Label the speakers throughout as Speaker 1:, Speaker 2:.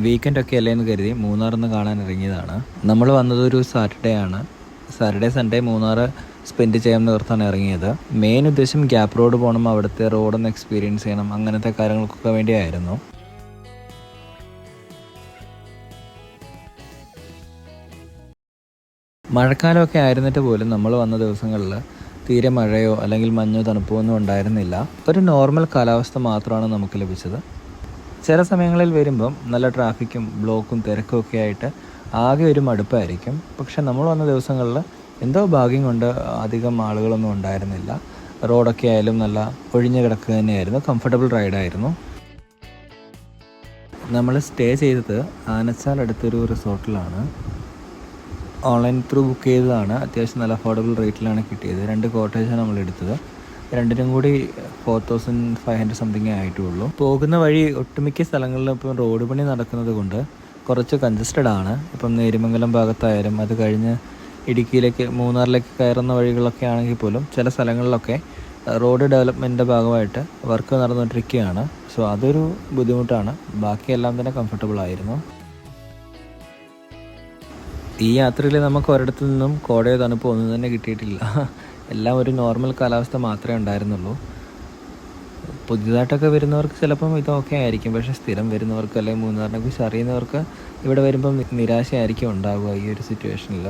Speaker 1: വീക്കെൻഡൊക്കെ അല്ലേന്ന് കരുതി മൂന്നാറൊന്ന് കാണാൻ ഇറങ്ങിയതാണ്. നമ്മൾ വന്നത് ഒരു സാറ്റർഡേ ആണ്. സാറ്റർഡേ സൺഡേ മൂന്നാർ സ്പെൻഡ് ചെയ്യാൻ നിർത്താണ് ഇറങ്ങിയത്. മെയിൻ ഉദ്ദേശം ഗ്യാപ്പ് റോഡ് പോകണം, അവിടുത്തെ റോഡൊന്ന് എക്സ്പീരിയൻസ് ചെയ്യണം, അങ്ങനത്തെ കാര്യങ്ങൾക്കൊക്കെ വേണ്ടിയായിരുന്നു. മഴക്കാലമൊക്കെ ആയിരുന്നിട്ട് പോലും നമ്മൾ വന്ന ദിവസങ്ങളിൽ തീരെ മഴയോ അല്ലെങ്കിൽ മഞ്ഞോ തണുപ്പോ ഒന്നും ഉണ്ടായിരുന്നില്ല. ഒരു നോർമൽ കാലാവസ്ഥ മാത്രമാണ് നമുക്ക് ലഭിച്ചത്. ചില സമയങ്ങളിൽ വരുമ്പം നല്ല ട്രാഫിക്കും ബ്ലോക്കും തിരക്കും ഒക്കെ ആയിട്ട് ആകെ ഒരു മടുപ്പായിരിക്കും. പക്ഷെ നമ്മൾ വന്ന ദിവസങ്ങളിൽ എന്തോ ഭാഗ്യം കൊണ്ട് അധികം ആളുകളൊന്നും ഉണ്ടായിരുന്നില്ല. റോഡൊക്കെ ആയാലും നല്ല ഒഴിഞ്ഞു കിടക്കുക തന്നെയായിരുന്നു. കംഫർട്ടബിൾ റൈഡായിരുന്നു. നമ്മൾ സ്റ്റേ ചെയ്തത് ആനച്ചാൽ അടുത്തൊരു റിസോർട്ടിലാണ്. ഓൺലൈൻ ത്രൂ ബുക്ക് ചെയ്തതാണ്. അത്യാവശ്യം നല്ല അഫോർഡബിൾ റേറ്റിലാണ് കിട്ടിയത്. 2 കോട്ടേജാണ് നമ്മൾ എടുത്തത്. രണ്ടിനും കൂടി 4500 സംതിങ് ആയിട്ടുള്ളൂ. പോകുന്ന വഴി ഒട്ടുമിക്ക സ്ഥലങ്ങളിലും ഇപ്പം റോഡ് പണി നടക്കുന്നത് കൊണ്ട് കുറച്ച് കൺജസ്റ്റഡ് ആണ്. ഇപ്പം നേരിമംഗലം ഭാഗത്തായാലും അത് കഴിഞ്ഞ് ഇടുക്കിയിലേക്ക് മൂന്നാറിലേക്ക് കയറുന്ന വഴികളൊക്കെ ആണെങ്കിൽ പോലും ചില സ്ഥലങ്ങളിലൊക്കെ റോഡ് ഡെവലപ്മെൻറ്റിൻ്റെ ഭാഗമായിട്ട് വർക്ക് നടന്നുകൊണ്ടിരിക്കുകയാണ്. സോ അതൊരു ബുദ്ധിമുട്ടാണ്. ബാക്കിയെല്ലാം തന്നെ കംഫർട്ടബിൾ ആയിരുന്നു. ഈ യാത്രയിൽ നമുക്ക് ഒരിടത്തു നിന്നും കോടയോ തണുപ്പോ ഒന്നും തന്നെ കിട്ടിയിട്ടില്ല. എല്ലാം ഒരു നോർമൽ കാലാവസ്ഥ മാത്രമേ ഉണ്ടായിരുന്നുള്ളൂ. പുതിയതായിട്ടൊക്കെ വരുന്നവർക്ക് ചിലപ്പം ഇതൊക്കെ ആയിരിക്കും. പക്ഷേ സ്ഥിരം വരുന്നവർക്ക് അല്ലെങ്കിൽ മൂന്നാറിനെ കുറിച്ച് അറിയുന്നവർക്ക് ഇവിടെ വരുമ്പം നിരാശയായിരിക്കും ഉണ്ടാവുക ഈ ഒരു സിറ്റുവേഷനിൽ.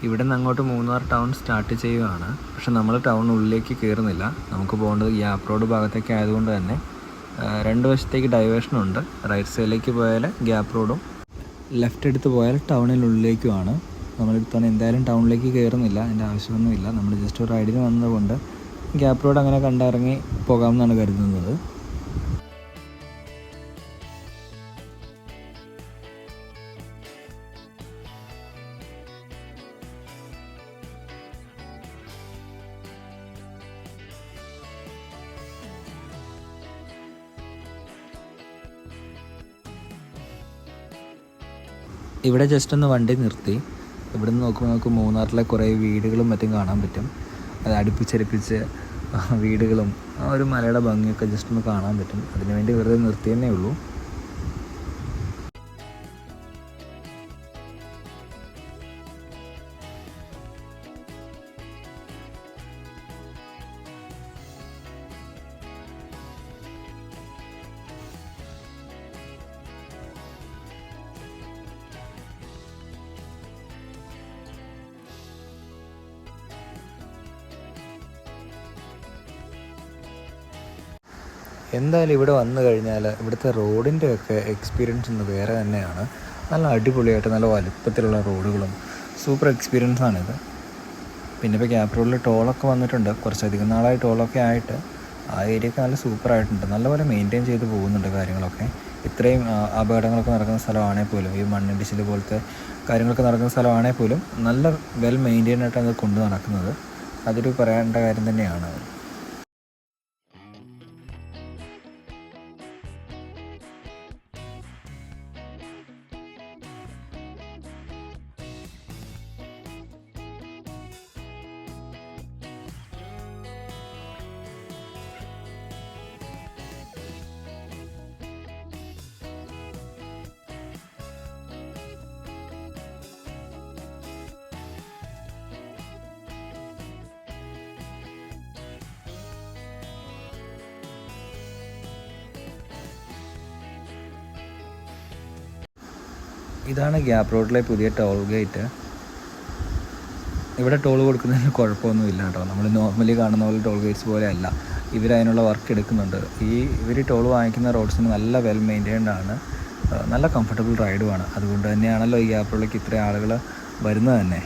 Speaker 1: ഇവിടെ നിന്ന് അങ്ങോട്ട് മൂന്നാർ ടൗൺ സ്റ്റാർട്ട് ചെയ്യുകയാണ്. പക്ഷെ നമ്മൾ ടൗണിനുള്ളിലേക്ക് കയറുന്നില്ല. നമുക്ക് പോകേണ്ടത് ഗ്യാപ്പ് റോഡ് ഭാഗത്തേക്ക് ആയതുകൊണ്ട് തന്നെ 2 വശത്തേക്ക് ഡൈവേഷനുണ്ട്. റൈറ്റ് സൈഡിലേക്ക് പോയാൽ ഗ്യാപ്പ് റോഡും ലെഫ്റ്റ് എടുത്ത് പോയാൽ ടൗണിനുള്ളിലേക്കുമാണ്. നമ്മളിപ്പോൾ എന്തായാലും ടൗണിലേക്ക് കയറുന്നില്ല, അതിൻ്റെ ആവശ്യമൊന്നുമില്ല. നമ്മൾ ജസ്റ്റ് ഒരു റൈഡിന് വന്നതുകൊണ്ട് ഗ്യാപ്പ് റോഡ് അങ്ങനെ കണ്ടിറങ്ങി പോകാമെന്നാണ് കരുതുന്നത്. ഇവിടെ ജസ്റ്റ് ഒന്ന് വണ്ടി നിർത്തി. ഇവിടെ നിന്ന് നോക്കുമ്പോൾ നമുക്ക് മൂന്നാറിലെ കുറേ വീടുകളും മറ്റും കാണാൻ പറ്റും. അത് അടുപ്പിച്ചടുപ്പിച്ച് വീടുകളും ആ ഒരു മലയുടെ ഭംഗിയൊക്കെ ജസ്റ്റ് ഒന്ന് കാണാൻ പറ്റും. അതിനുവേണ്ടി വെറുതെ നിർത്തിയെന്നേ ഉള്ളൂ. എന്തായാലും ഇവിടെ വന്നു കഴിഞ്ഞാൽ ഇവിടുത്തെ റോഡിൻ്റെയൊക്കെ എക്സ്പീരിയൻസ് ഒന്ന് വേറെ തന്നെയാണ്. നല്ല അടിപൊളിയായിട്ട് നല്ല വലുപ്പത്തിലുള്ള റോഡുകളും സൂപ്പർ എക്സ്പീരിയൻസ് ആണിത്. പിന്നെ ഇപ്പോൾ ഗ്യാപ്പ് റോഡിൽ ടോളൊക്കെ വന്നിട്ടുണ്ട്. കുറച്ചധികം നാളായി ടോളൊക്കെ ആയിട്ട് ആ ഏരിയയൊക്കെ നല്ല സൂപ്പറായിട്ടുണ്ട്. നല്ലപോലെ മെയിൻറ്റെയിൻ ചെയ്ത് പോകുന്നുണ്ട് കാര്യങ്ങളൊക്കെ. ഇത്രയും അപകടങ്ങളൊക്കെ നടക്കുന്ന സ്ഥലമാണെങ്കിൽ പോലും, ഈ മണ്ണിടിച്ചിൽ പോലത്തെ കാര്യങ്ങളൊക്കെ നടക്കുന്ന സ്ഥലമാണെങ്കിൽ പോലും നല്ല വെൽ മെയിൻറ്റെയിൻ ആയിട്ട് അത് കൊണ്ടു നടക്കുന്നത്. അതൊരു പറയേണ്ട കാര്യം തന്നെയാണ്. ഇതാണ് ഗ്യാപ്പ് റോഡിലെ പുതിയ ടോൾ ഗേറ്റ്. ഇവിടെ ടോൾ കൊടുക്കുന്നതിന് കുഴപ്പമൊന്നുമില്ല കേട്ടോ. നമ്മൾ നോർമലി കാണുന്ന പോലെ ടോൾ ഗേറ്റ്സ് പോലെ അല്ല. ഇവരതിനുള്ള വർക്ക് എടുക്കുന്നുണ്ട്. ഇവർ ടോൾ വാങ്ങിക്കുന്ന റോഡ്സിന് നല്ല വെൽ മെയിൻറ്റെയിൻഡ് ആണ്. നല്ല കംഫർട്ടബിൾ റൈഡുമാണ്. അതുകൊണ്ട് തന്നെയാണല്ലോ ഈ ഗ്യാപ്പ് റോഡിലേക്ക് ഇത്രയും ആളുകൾ വരുന്നത് തന്നെ.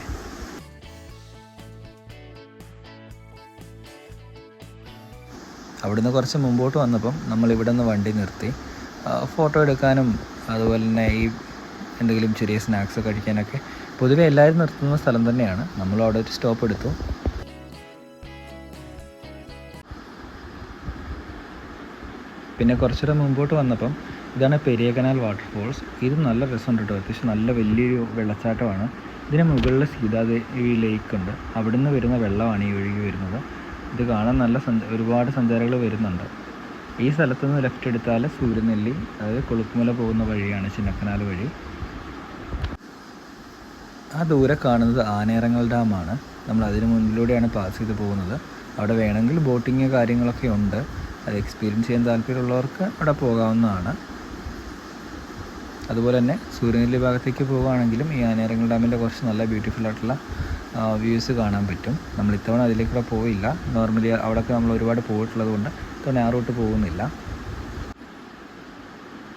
Speaker 1: അവിടുന്ന് കുറച്ച് മുമ്പോട്ട് വന്നപ്പം നമ്മളിവിടെ നിന്ന് വണ്ടി നിർത്തി ഫോട്ടോ എടുക്കാനും അതുപോലെ തന്നെ ഈ എന്തെങ്കിലും ചെറിയ സ്നാക്സ് കഴിക്കാനൊക്കെ പൊതുവെ എല്ലാവരും നിർത്തുന്ന സ്ഥലം തന്നെയാണ്. നമ്മൾ അവിടെ ഒരു സ്റ്റോപ്പ് എടുത്തു. പിന്നെ കുറച്ചുകൂടെ മുമ്പോട്ട് വന്നപ്പം ഇതാണ് പെരിയ കനാൽ വാട്ടർഫോൾസ്. ഇത് നല്ല രസമുണ്ട് കേട്ടോ. അത്യാവശ്യം നല്ല വലിയൊരു വെള്ളച്ചാട്ടമാണ്. ഇതിന് മുകളിൽ സീതാദേവി ലേക്ക് ഉണ്ട്. അവിടെ നിന്ന് വരുന്ന വെള്ളമാണ് ഈ ഒഴുകി വരുന്നത്. ഇത് കാണാൻ നല്ല ഒരുപാട് സഞ്ചാരികൾ വരുന്നുണ്ട്. ഈ സ്ഥലത്തു നിന്ന് ലെഫ്റ്റ് എടുത്താൽ സൂര്യനെല്ലി, അതായത് കൊളുക്കുമല പോകുന്ന വഴിയാണ്, ചിന്നക്കനാൽ വഴി. ആ ദൂരെ കാണുന്നത് ആനയിറങ്ങൽ ഡാമാണ്. നമ്മൾ അതിന് മുന്നിലൂടെയാണ് പാസ് ചെയ്ത് പോകുന്നത്. അവിടെ വേണമെങ്കിൽ ബോട്ടിങ് കാര്യങ്ങളൊക്കെ ഉണ്ട്. അത് എക്സ്പീരിയൻസ് ചെയ്യാൻ താല്പര്യമുള്ളവർക്ക് അവിടെ പോകാവുന്നതാണ്. അതുപോലെ തന്നെ സൂര്യനെല്ലി ഭാഗത്തേക്ക് പോവുകയാണെങ്കിലും ഈ ആനയിറങ്ങൽ ഡാമിൻ്റെ കുറച്ച് നല്ല ബ്യൂട്ടിഫുൾ ആയിട്ടുള്ള വ്യൂസ് കാണാൻ പറ്റും. നമ്മൾ ഇത്തവണ അതിലേക്കൂടെ പോയില്ല. നോർമലി അവിടെയൊക്കെ നമ്മൾ ഒരുപാട് പോയിട്ടുള്ളത് കൊണ്ട് ഇത്തവണ ആ റൂട്ട് പോകുന്നില്ല.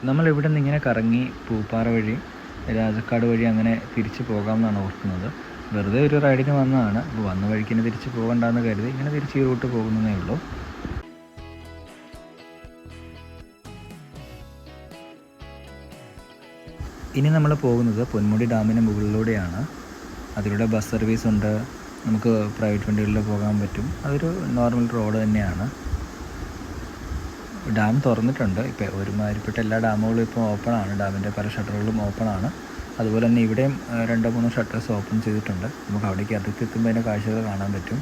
Speaker 1: നമ്മളിവിടെ നിന്ന് ഇങ്ങനെ കറങ്ങി പൂപ്പാറ വഴി രാജക്കാട് വഴി അങ്ങനെ തിരിച്ച് പോകാമെന്നാണ് ഓർക്കുന്നത്. വെറുതെ ഒരു റൈഡിന് വന്നതാണ്. അപ്പോൾ വന്ന വഴിക്ക് തന്നെ തിരിച്ച് പോകണ്ടെന്ന് കരുതി ഇങ്ങനെ തിരിച്ച് ഈ റൂട്ട് പോകുന്നതേ ഉള്ളൂ. ഇനി നമ്മൾ പോകുന്നത് പൊന്മുടി ഡാമിന് മുകളിലൂടെയാണ്. അതിലൂടെ ബസ് സർവീസ് ഉണ്ട്, നമുക്ക് പ്രൈവറ്റ് വണ്ടികളിൽ പോകാൻ പറ്റും. അതൊരു നോർമൽ റോഡ് തന്നെയാണ്. ഡാം തുറന്നിട്ടുണ്ട്. ഇപ്പോൾ ഒരുമാതിരിപ്പെട്ട എല്ലാ ഡാമുകളും ഇപ്പോൾ ഓപ്പണാണ്. ഡാമിൻ്റെ പല ഷട്ടറുകളും ഓപ്പണാണ്. അതുപോലെ തന്നെ ഇവിടെയും 2-3 ഷട്ടേഴ്സ് ഓപ്പൺ ചെയ്തിട്ടുണ്ട്. നമുക്ക് അവിടേക്ക് അടുത്തെത്തുമ്പോൾ അതിൻ്റെ കാഴ്ചകൾ കാണാൻ പറ്റും.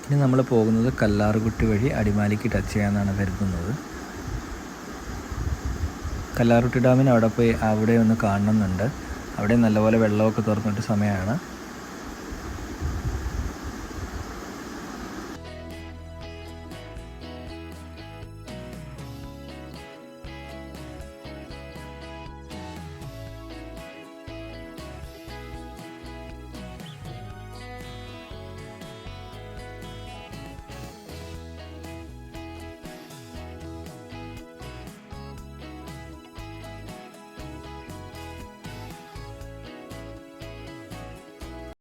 Speaker 1: ഇനി നമ്മൾ പോകുന്നത് കല്ലാറുകുട്ടി വഴി അടിമാലിക്ക് ടച്ച് ചെയ്യാമെന്നാണ് കരുതുന്നത്. കല്ലാറുകുട്ടി ഡാമിന് അവിടെ പോയി അവിടെ ഒന്ന് കാണണമെന്നുണ്ട്. അവിടെ നല്ലപോലെ വെള്ളമൊക്കെ തുറന്നിട്ട് സമയമാണ്.